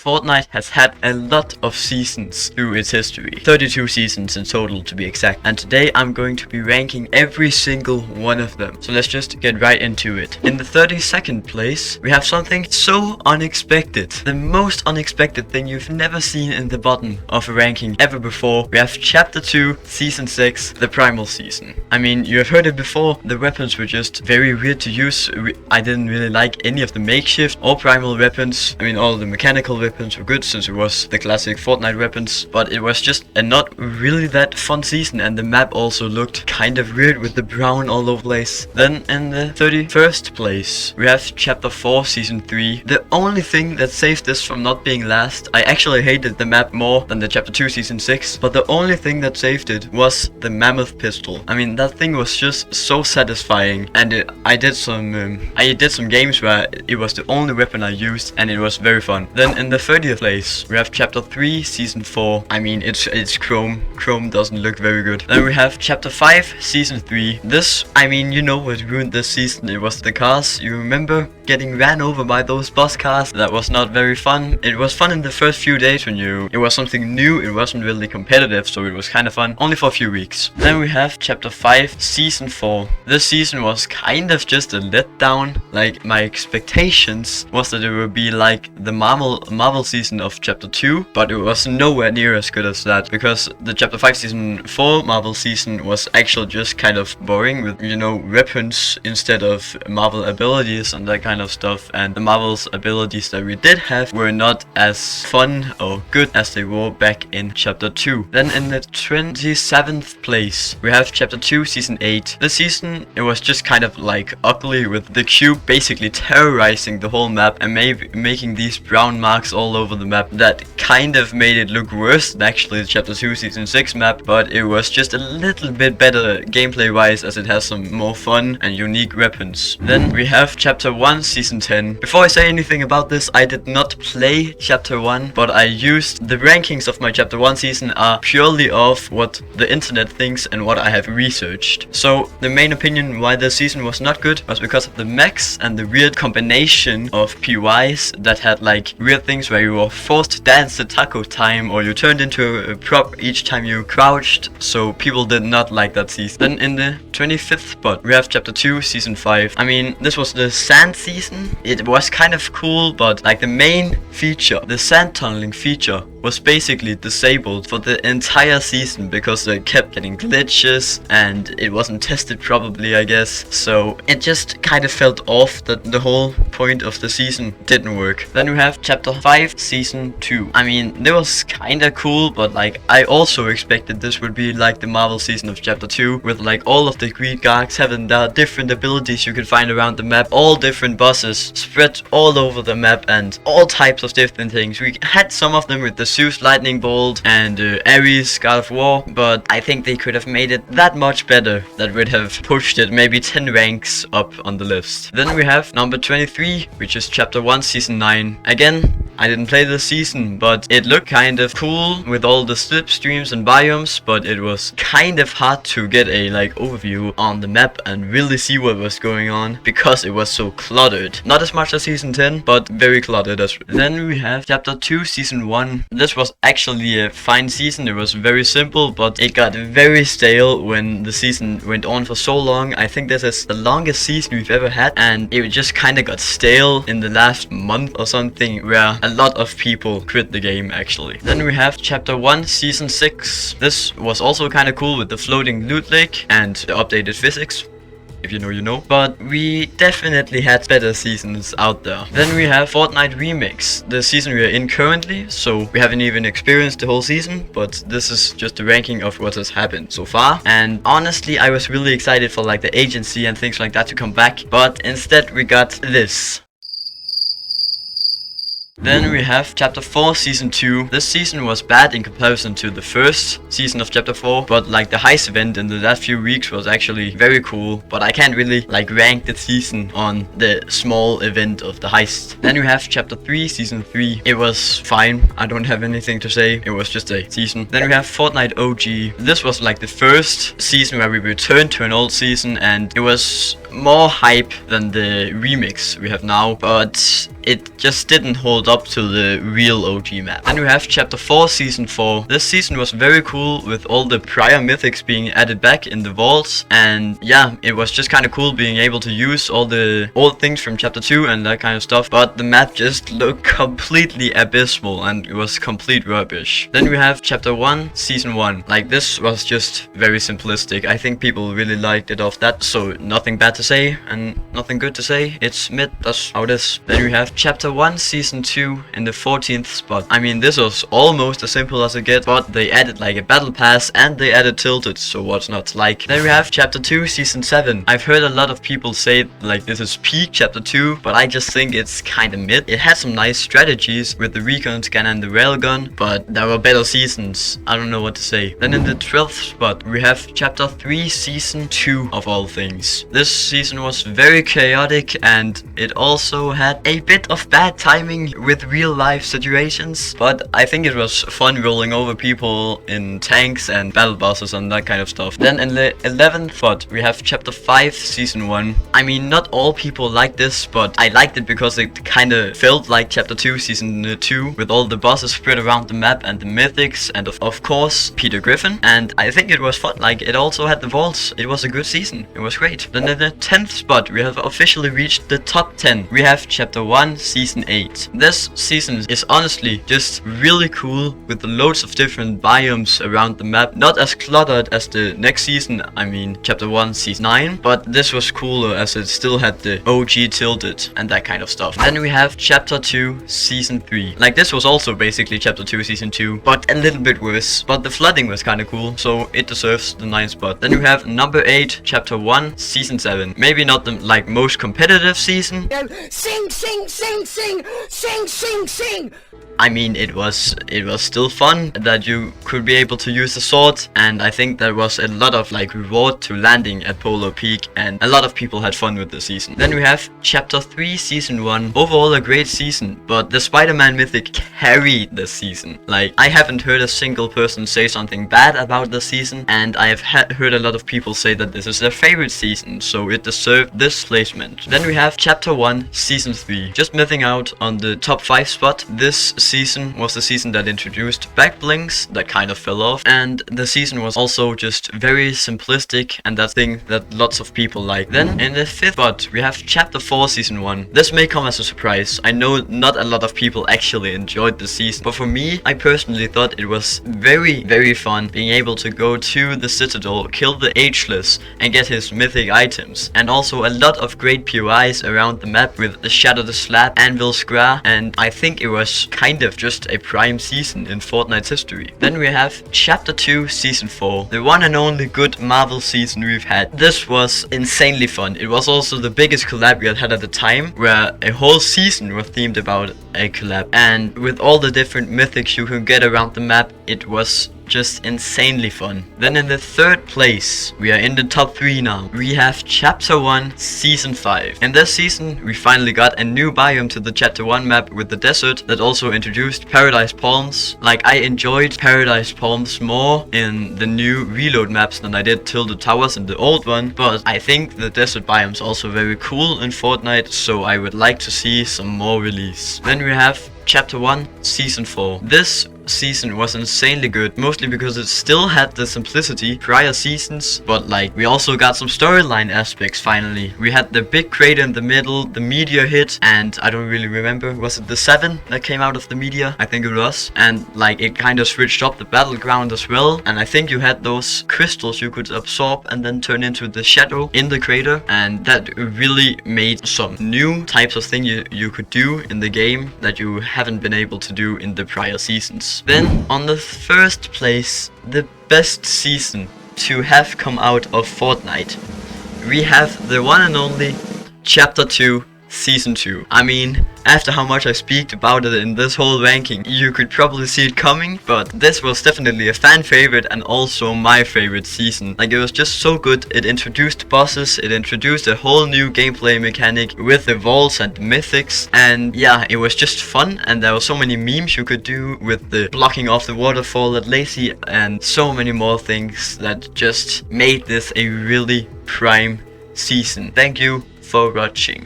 Fortnite has had a lot of seasons through its history. 32 seasons in total to be exact. And today I'm going to be ranking every single one of them. So let's just get right into it. In the 32nd place, we have something so unexpected. The most unexpected thing you've never seen in the bottom of a ranking ever before. We have Chapter 2, Season 6, the Primal Season. I mean, you have heard it before. The weapons were just very weird to use. I didn't really like any of the makeshift or primal weapons. I mean, all the mechanical weapons were good since it was the classic Fortnite weapons, but it was just a not really that fun season, and the map also looked kind of weird with the brown all over the place. Then in the 31st place, we have Chapter 4 Season 3. The only thing that saved this from not being last, I actually hated the map more than the Chapter 2 Season 6, but the only thing that saved it was the mammoth pistol. I mean, that thing was just so satisfying, and I did some games where it was the only weapon I used, and it was very fun. Then in the 30th place, we have Chapter 3 Season 4. I mean, it's Chrome. Chrome doesn't look very good. Then we have Chapter 5 Season 3. This, I mean, you know what ruined this season? It was the cars. You remember getting ran over by those bus cars? That was not very fun. It was fun in the first few days when it was something new. It wasn't really competitive, so it was kind of fun. Only for a few weeks. Then we have Chapter 5 Season 4. This season was kind of just a letdown. Like, my expectations was that it would be like the Marvel season of Chapter 2, but it was nowhere near as good as that, because the Chapter 5 Season 4 Marvel season was actually just kind of boring with, you know, weapons instead of Marvel abilities and that kind of stuff, and the Marvel's abilities that we did have were not as fun or good as they were back in Chapter 2. Then in the 27th place, we have Chapter 2 Season 8. This season, it was just kind of like ugly, with the cube basically terrorizing the whole map and making these brown marks all over the map. That kind of made it look worse than actually the Chapter 2 Season 6 map, but it was just a little bit better gameplay wise, as it has some more fun and unique weapons. Then we have Chapter 1 Season 10. Before I say anything about this, I did not play Chapter 1, but I used the rankings of my Chapter 1 season are purely off what the internet thinks and what I have researched. So the main opinion why this season was not good was because of the mechs and the weird combination of PYs that had like weird things where you were forced to dance the taco time, or you turned into a prop each time you crouched, so people did not like that season. Then in the 25th spot, we have Chapter 2 Season 5. I mean, this was the sand season. It was kind of cool, but like the main feature, the sand tunneling feature, was basically disabled for the entire season because they kept getting glitches and it wasn't tested properly, I guess. So it just kind of felt off that the whole point of the season didn't work. Then we have Chapter 5 Season 2. I mean, it was kind of cool, but like I also expected this would be like the Marvel season of Chapter 2, with like all of the Greek arcs having their different abilities you could find around the map, all different bosses spread all over the map, and all types of different things. We had some of them with the Zeus Lightning Bolt and Ares God of War, but I think they could have made it that much better. That would have pushed it maybe 10 ranks up on the list. Then we have number 23, which is Chapter 1 Season 9. Again, I didn't play this season, but it looked kind of cool with all the slipstreams and biomes, but it was kind of hard to get a like overview on the map and really see what was going on because it was so cluttered. Not as much as Season 10, but very cluttered as well. Then we have Chapter 2 Season 1. This was actually a fine season. It was very simple, but it got very stale when the season went on for so long. I think this is the longest season we've ever had, and it just kind of got stale in the last month or something, where a lot of people quit the game actually. Then we have Chapter 1 Season 6. This was also kind of cool with the floating loot lake and the updated physics. If you know, you know. But we definitely had better seasons out there. Then we have Fortnite Remix, the season we are in currently. So we haven't even experienced the whole season, but this is just a ranking of what has happened so far. And honestly, I was really excited for like the agency and things like that to come back, but instead we got this. Then we have Chapter 4 Season 2. This season was bad in comparison to the first season of Chapter 4, but like the heist event in the last few weeks was actually very cool, but I can't really like rank the season on the small event of the heist. Then we have Chapter 3 Season 3. It was fine. I don't have anything to say. It was just a season. Then we have Fortnite OG. This was like the first season where we returned to an old season, and it was more hype than the remix we have now, but it just didn't hold up to the real OG map. Then we have Chapter 4 Season 4. This season was very cool with all the prior mythics being added back in the vaults, and yeah, it was just kind of cool being able to use all the old things from Chapter 2 and that kind of stuff, but the map just looked completely abysmal and it was complete rubbish. Then we have Chapter 1 Season 1. Like, this was just very simplistic. I think people really liked it off that, so nothing bad to say and nothing good to say. It's mid, that's how it is. Then we have Chapter 1 Season 2 in the 14th spot. I mean, this was almost as simple as it gets, but they added like a battle pass and they added tilted, so what's not to like. Then we have Chapter 2 Season 7. I've heard a lot of people say like this is peak Chapter 2, but I just think it's kinda mid. It had some nice strategies with the recon scan and the railgun, but there were better seasons. I don't know what to say. Then in the 12th spot we have Chapter 3 Season 2 of all things. This season was very chaotic and it also had a bit of bad timing with real life situations, but I think it was fun rolling over people in tanks and battle bosses and that kind of stuff. Then in the 11th spot we have Chapter 5 Season 1. I mean, not all people like this, but I liked it because it kind of felt like Chapter 2 Season 2 with all the bosses spread around the map and the mythics and of course Peter Griffin, and I think it was fun. Like, it also had the vaults. It was a good season. It was great. Then in the 10th spot we have officially reached the top 10. We have Chapter 1 Season 8. This season is honestly just really cool with loads of different biomes around the map. Not as cluttered as the next season, I mean Chapter 1 Season 9, but this was cooler as it still had the OG tilted and that kind of stuff. Then we have Chapter 2 Season 3. Like, this was also basically Chapter 2 Season 2, but a little bit worse. But the flooding was kind of cool, so it deserves the 9th spot. Then we have number 8 Chapter 1 Season 7. Maybe not the like most competitive season. Sing, sing, sing, sing, sing, sing, sing. I mean, it was still fun that you could be able to use the sword, and I think there was a lot of like reward to landing at Polar Peak, and a lot of people had fun with the season. Then we have Chapter 3 Season 1. Overall a great season, but the Spider-Man mythic carried this season. Like, I haven't heard a single person say something bad about the season, and I have heard a lot of people say that this is their favorite season, so it deserved this placement. Then we have Chapter 1 Season 3. Just missing out on the top 5 spot. This season was the season that introduced back blinks that kind of fell off, and the season was also just very simplistic and that thing that lots of people like. Then in the 5th spot we have Chapter 4 Season 1. This may come as a surprise. I know not a lot of people actually enjoyed the season, but for me, I personally thought it was very fun being able to go to the Citadel, kill the Ageless and get his mythic items, and also a lot of great POIs around the map with the Shadow the Slab, Anvil Square, and I think it was kind of just a prime season in Fortnite's history. Then we have Chapter 2 Season 4, the one and only good Marvel season we've had. This was insanely fun. It was also the biggest collab we had at the time, where a whole season was themed about a collab, and with all the different mythics you can get around the map, it was just insanely fun. Then in the 3rd place, we are in the top 3 now. We have Chapter 1 Season 5. In this season, we finally got a new biome to the Chapter 1 map with the desert that also introduced Paradise Palms. Like, I enjoyed Paradise Palms more in the new reload maps than I did Tilted Towers in the old one, but I think the desert biome is also very cool in Fortnite, so I would like to see some more release. Then we have Chapter 1 Season 4. This season was insanely good, mostly because it still had the simplicity prior seasons, but like, we also got some storyline aspects finally. We had the big crater in the middle, the meteor hit, and I don't really remember, was it the 7 that came out of the meteor? I think it was. And like, it kind of switched up the battleground as well, and I think you had those crystals you could absorb and then turn into the shadow in the crater, and that really made some new types of things you could do in the game that you haven't been able to do in the prior seasons. Then on the 1st place, the best season to have come out of Fortnite, we have the one and only Chapter 2 Season 2. I mean, after how much I speak about it in this whole ranking, you could probably see it coming, but this was definitely a fan favorite and also my favorite season. Like, it was just so good. It introduced bosses, it introduced a whole new gameplay mechanic with the vaults and mythics, and yeah, it was just fun, and there were so many memes you could do with the blocking off the waterfall at Lazy and so many more things that just made this a really prime season. Thank you for watching.